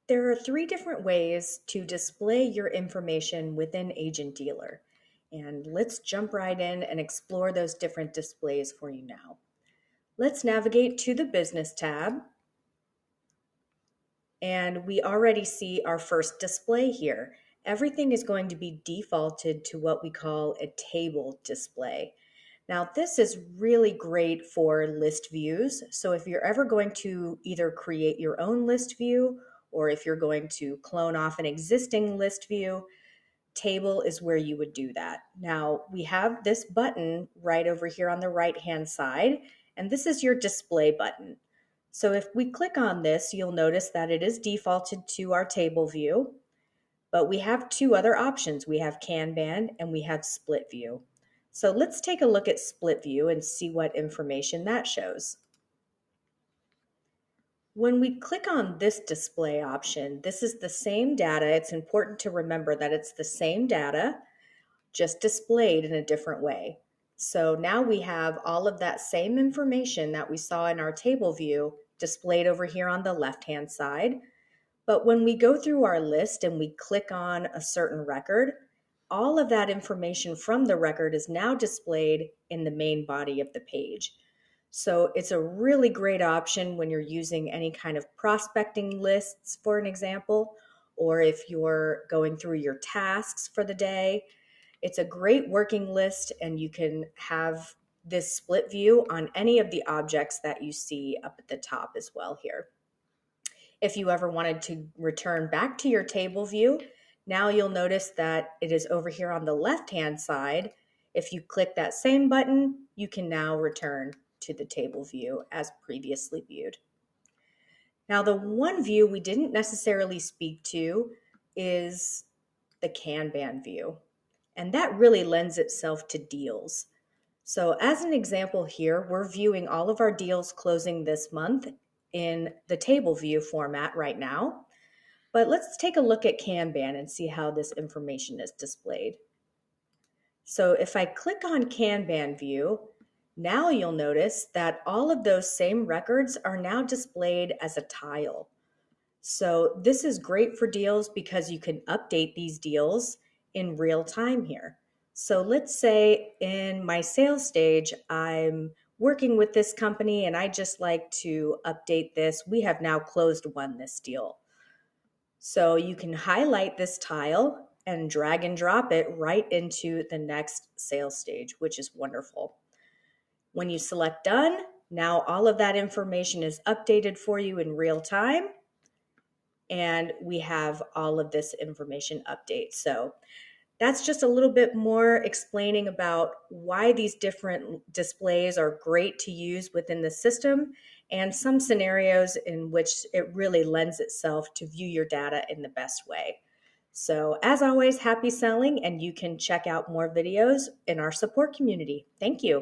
There are three different ways to display your information within AgentDealer. And let's jump right in and explore those different displays for you now. Let's navigate to the Business tab. And we already see our first display here. Everything is going to be defaulted to what we call a table display. Now, this is really great for list views. So if you're ever going to either create your own list view or if you're going to clone off an existing list view, table is where you would do that. Now, we have this button right over here on the right-hand side, and this is your display button. So if we click on this, you'll notice that it is defaulted to our table view, but we have two other options. We have Kanban and we have split view. So let's take a look at split view and see what information that shows. When we click on this display option, this is the same data. It's important to remember that it's the same data, just displayed in a different way. So now we have all of that same information that we saw in our table view displayed over here on the left-hand side. But when we go through our list and we click on a certain record, all of that information from the record is now displayed in the main body of the page. So it's a really great option when you're using any kind of prospecting lists, for an example, or if you're going through your tasks for the day. It's a great working list, and you can have this split view on any of the objects that you see up at the top as well here. If you ever wanted to return back to your table view, now you'll notice that it is over here on the left-hand side. If you click that same button, you can now return to the table view as previously viewed. Now, the one view we didn't necessarily speak to is the Kanban view, and that really lends itself to deals. So as an example here, we're viewing all of our deals closing this month in the table view format right now. But let's take a look at Kanban and see how this information is displayed. So if I click on Kanban view, now you'll notice that all of those same records are now displayed as a tile. So this is great for deals because you can update these deals in real time here. So let's say in my sales stage, I'm working with this company and I just like to update this. We have now closed won this deal. So you can highlight this tile and drag and drop it right into the next sales stage, which is wonderful. When you select done, now all of that information is updated for you in real time, and we have all of this information update. So that's just a little bit more explaining about why these different displays are great to use within the system and some scenarios in which it really lends itself to view your data in the best way. So as always, happy selling, and you can check out more videos in our support community. Thank you.